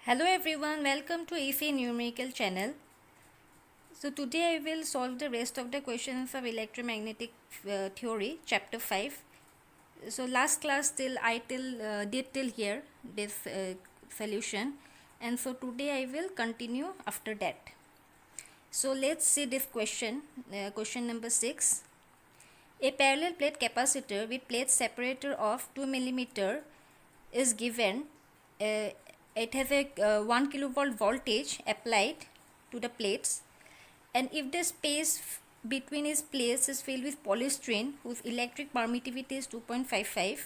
Hello everyone, welcome to AC Numerical channel. So today I will solve the rest of the questions of electromagnetic theory, chapter 5. So last class did till here this solution, and so today I will continue after that. So let's see this question, question number 6. A parallel plate capacitor with plate separator of 2 mm is given. It has a 1 kilovolt voltage applied to the plates, and if the space between its plates is filled with polystyrene whose electric permittivity is 2.55,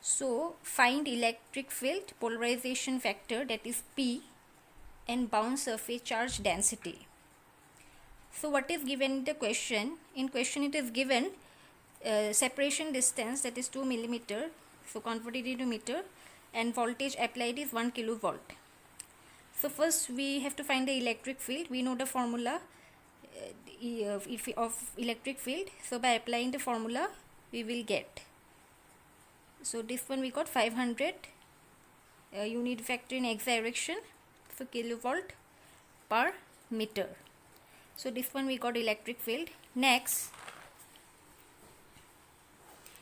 so find electric field polarization factor, that is P, and bound surface charge density. So what is given in the question? In question it is given separation distance, that is 2 mm, so converted into meter, and voltage applied is 1 kilovolt. So first we have to find the electric field. We know the formula of electric field, so by applying the formula we will get, so this one we got 500 unit vector in x direction, so kilovolt per meter. So this one we got electric field. Next,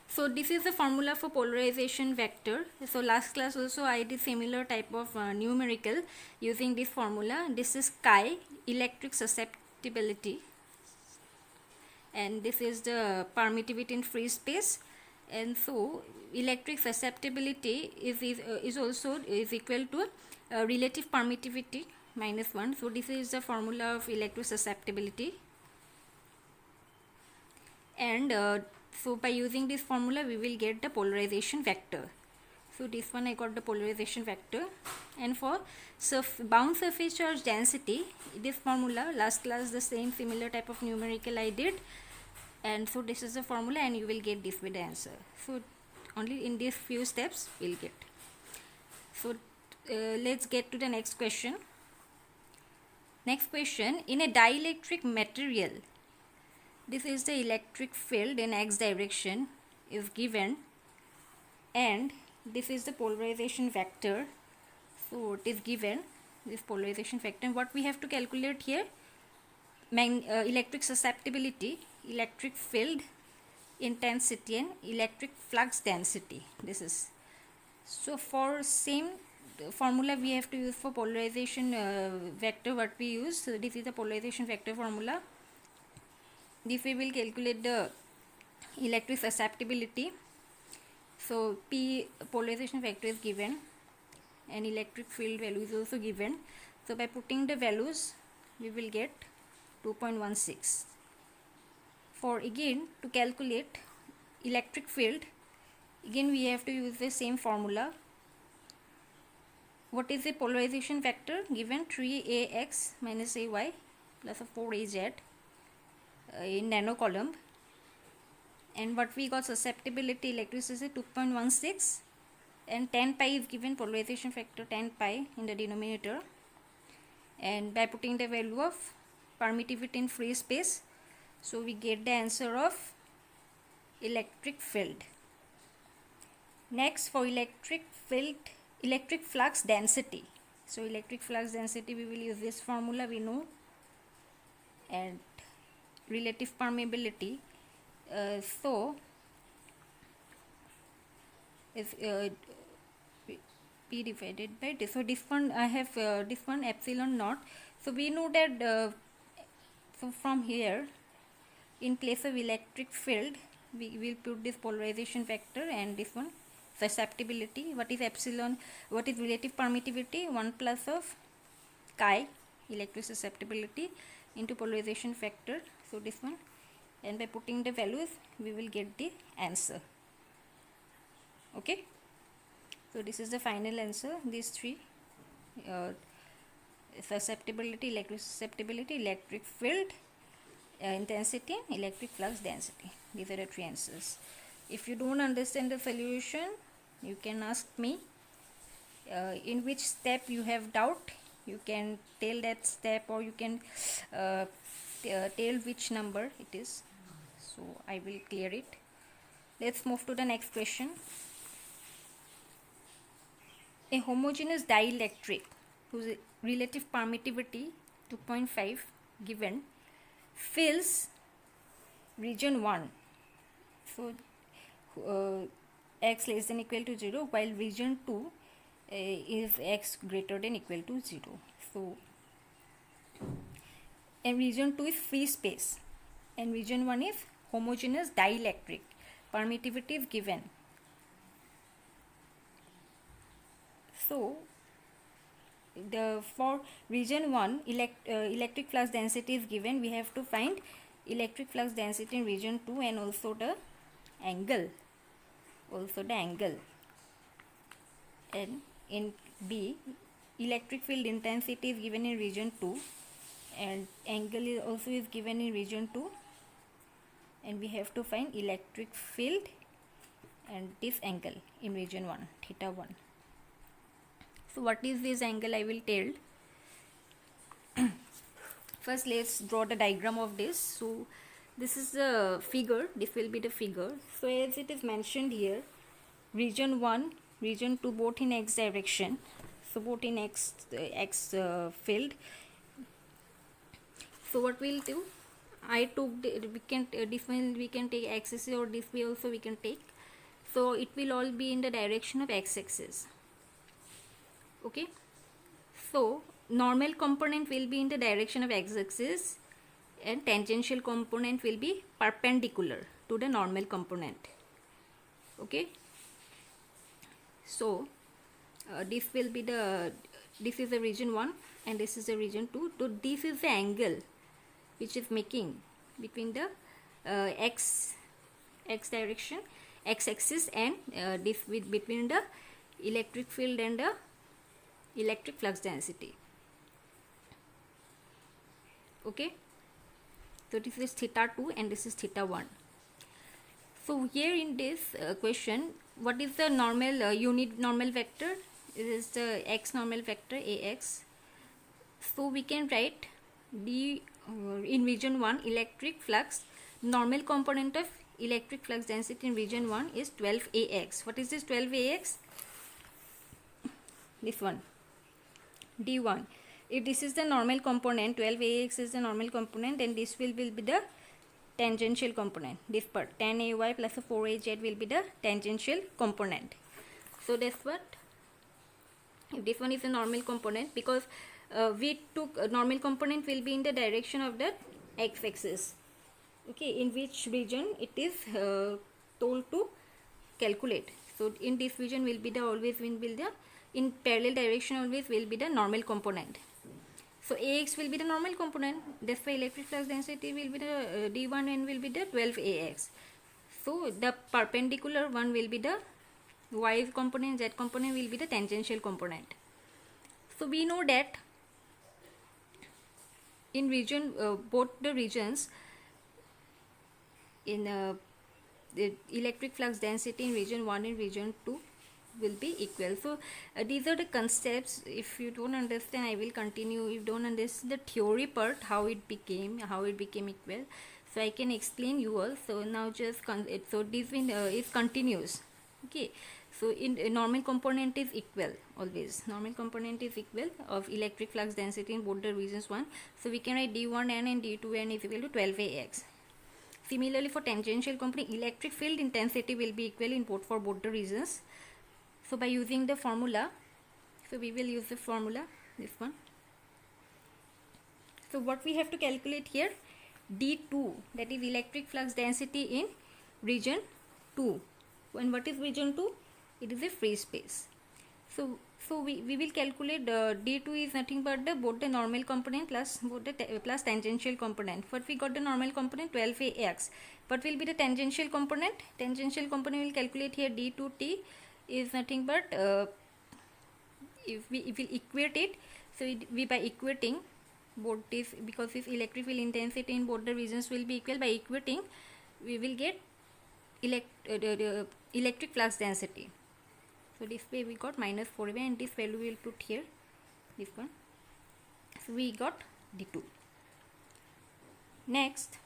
so this is the formula for polarization vector. So last class also I did similar type of numerical using this formula. This is chi, electric susceptibility, and this is the permittivity in free space. And so electric susceptibility is also equal to relative permittivity -1. So this is the formula of electric susceptibility, and so by using this formula we will get the polarization vector. So this one I got the polarization vector. And for bound surface charge density, this formula last class the same similar type of numerical I did, and so this is the formula and you will get this with the answer. So only in these few steps we'll get. So let's get to the next question. Next question, in a dielectric material, this is the electric field in x direction is given, and this is the polarization vector. So it is given, this polarization vector, and what we have to calculate here, electric susceptibility, electric field intensity, and electric flux density. This is, so for same formula we have to use for polarization vector. What we use, so this is the polarization vector formula. This we will calculate the electric susceptibility. So P, polarization vector, is given, and electric field value is also given. So by putting the values we will get 2.16. For again to calculate electric field, again we have to use the same formula. What is the polarization vector? Given 3ax minus ay plus a 4az in nano column, and what we got, susceptibility electricity 2.16, and 10 pi is given, polarization factor 10 pi in the denominator, and by putting the value of permittivity in free space, so we get the answer of electric field. Next, for electric field, electric flux density. So electric flux density we will use this formula, we know, and relative permeability, so is P divided by this. So this one I have this one epsilon naught. So we know that so from here, in place of electric field we will put this polarization vector and this one susceptibility. What is epsilon? What is relative permittivity? 1 plus of chi, electric susceptibility, into polarization factor, so this one, and by putting the values we will get the answer. Okay, so this is the final answer. These three, susceptibility, electric susceptibility, electric field intensity, and electric flux density, these are the three answers. If you don't understand the solution, you can ask me in which step you have doubt. You can tell that step, or you can tell which number it is, so I will clear it. Let's move to the next question. A homogeneous dielectric whose relative permittivity 2.5 given fills region 1. So x less than equal to 0, while region 2 is x greater than equal to 0. So and region 2 is free space and region 1 is homogeneous dielectric. Permittivity is given. So for region 1 electric flux density is given. We have to find electric flux density in region 2 and also the angle. And in B, electric field intensity is given in region 2 and angle is also given in region 2, and we have to find electric field and this angle in region 1, theta 1. So what is this angle? I will tell. First let's draw the diagram of this. So this is the figure, this will be the figure. So as it is mentioned here, region 1, region 2 both in x direction, so both in x field. So what we'll do, I took we can this one we can take x-axis, or this way also we can take. So it will all be in the direction of x-axis. Okay, so normal component will be in the direction of x-axis and tangential component will be perpendicular to the normal component. Okay, so this will be this is the region 1 and this is the region 2. So this is the angle which is making between the x direction, x-axis, and this between the electric field and the electric flux density. Okay, so this is theta 2 and this is theta 1. So here in this question, what is the normal unit normal vector? It is the x normal vector ax. So we can write d in region 1 electric flux, normal component of electric flux density in region 1 is 12 ax. What is this 12 ax? This one, d1. If this is the normal component, 12 ax is the normal component, and this will be the tangential component. This part 10 ay plus 4 az will be the tangential component. So that's what, if this one is a normal component, because we took normal component will be in the direction of the x-axis. Okay, in which region it is told to calculate. So in this region will be the always will be the in parallel direction always will be the normal component. So ax will be the normal component. That's why electric flux density will be the d1 and will be the 12 ax. So the perpendicular one will be the y component, z component will be the tangential component. So we know that in region both the regions in the electric flux density in region 1 and region 2 will be equal. So these are the concepts. If you don't understand, I will continue. If you don't understand the theory part, how it became equal, so I can explain you all. So now just so this is continuous. Okay, so in normal component is equal, always normal component is equal of electric flux density in both the regions 1. So we can write d1n and d2n is equal to 12 ax. Similarly, for tangential component, electric field intensity will be equal in both the regions. So by using the formula, so we will use the formula, this one. So what we have to calculate here, d2, that is electric flux density in region 2. And what is region 2? It is a free space. So we will calculate d2 is nothing but both the normal component plus plus tangential component. But we got the normal component 12 ax. What will be the tangential component? Tangential component will calculate here d2t is nothing but if we equate it, so we by equating both this, because if electric field intensity in both the regions will be equal, by equating we will get electric flux density. So this way we got minus 4a and this value we will put here, this one. So we got d2. Next,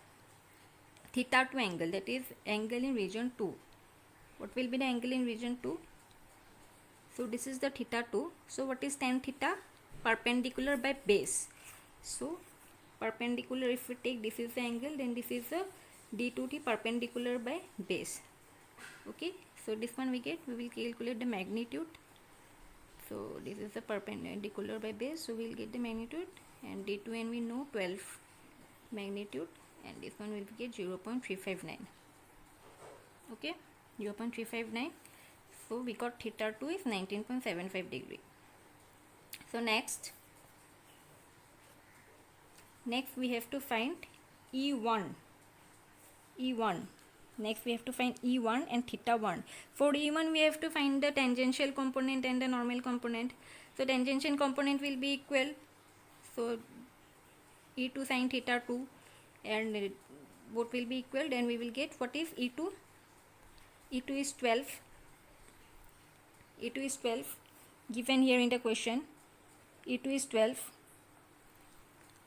theta 2 angle, that is angle in region 2. What will be the angle in region 2? So this is the theta 2. So what is tan theta? perpendicular by base. So perpendicular, if we take this is the angle, then this is the d2t perpendicular by base. Okay, so this one we will calculate the magnitude. So this is the perpendicular by base, so we'll get the magnitude, and d2n we know 12 magnitude, and this one will get 0.359. okay, 0.359. so we got theta 2 is 19.75 degree. So next we have to find E1. Next we have to find E1 and theta 1. For E1 we have to find the tangential component and the normal component. So tangential component will be equal, so E2 sin theta 2, and both will be equal. Then we will get what is E2. E2 is 12. E2 is 12 given here in the question. E2 is 12.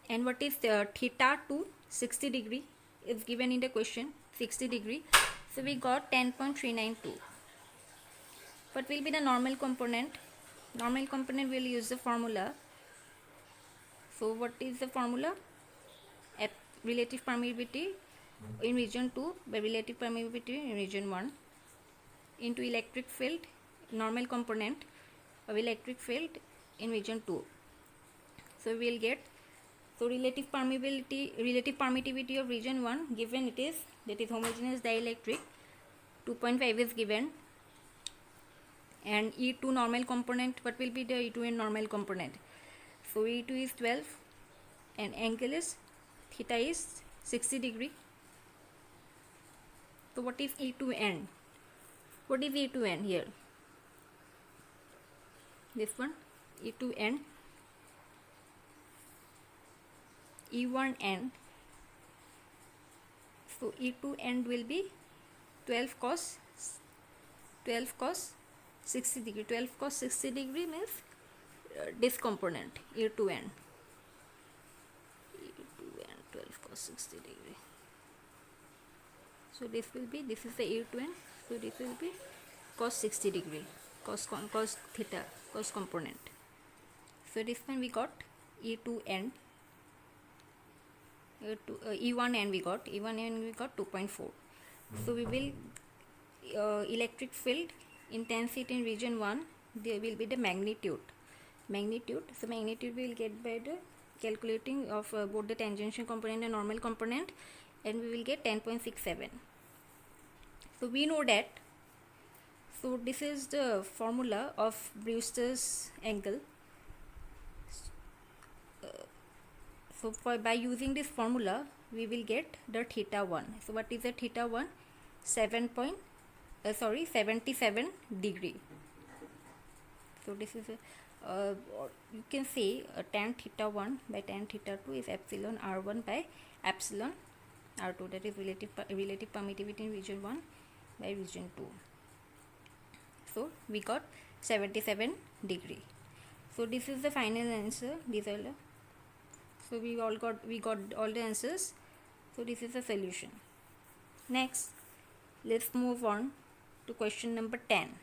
And what is the theta 2? 60 degree is given in the question, 60 degree. So we got 10.392. What will be the normal component? Normal component will use the formula. So what is the formula? At relative permeability in region 2 by relative permeability in region 1 into electric field, normal component of electric field in region 2. So we will get, so relative permittivity of region 1 given it is, that is homogeneous dielectric, 2.5 is given, and E2 normal component, what will be the E2 and normal component? So E2 is 12 and angle is theta is 60 degree. So what is E2n? What is E2n here? This one, E2n, E1n. So E2n will be 12 cos 60 degree. 12 cos 60 degree means this component E2n. 12 cos 60 degree. So this will be, this is the E2n. So this will be cos 60 degree, cos theta, cos component. So this one we got E2n. E1n we got 2.4. So we will electric field intensity in region 1, there will be the magnitude. So magnitude we will get by the calculating of both the tangential component and normal component, and we will get 10.67. So we know that, so this is the formula of Brewster's angle. So by using this formula we will get the theta 1. So what is the theta 1? 77 degree. So this is you can say tan theta 1 by tan theta 2 is epsilon r1 by epsilon r2, that is relative permittivity in region 1 by region 2. So we got 77 degree. So this is the final answer. These are the, so we got all the answers. So this is the solution. Next, let's move on to question number 10.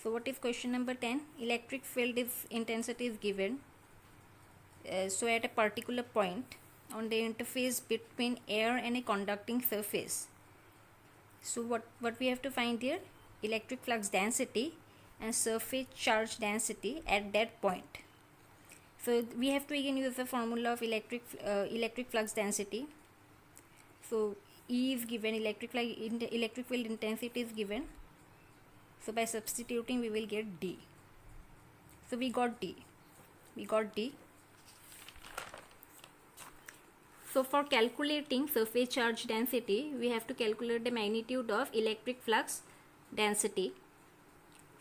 So what is question number 10? Electric field intensity is given. So at a particular point on the interface between air and a conducting surface. So what we have to find here? Electric flux density and surface charge density at that point. So we have to again use the formula of electric flux density. So E is given, electric field intensity is given. So by substituting we will get D. So we got D. So for calculating surface charge density, we have to calculate the magnitude of electric flux density.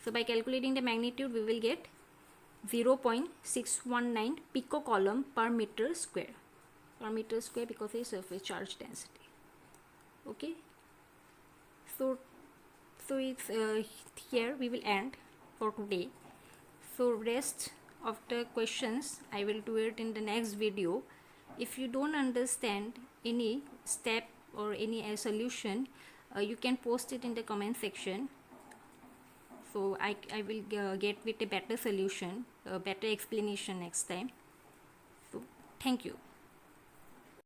So by calculating the magnitude, we will get 0.619 picocoulomb per meter square. Because it is surface charge density. Okay. So it's here we will end for today. So rest of the questions I will do it in the next video. If you don't understand any step or any solution, you can post it in the comment section. So I will get with a better solution, a better explanation next time. So thank you.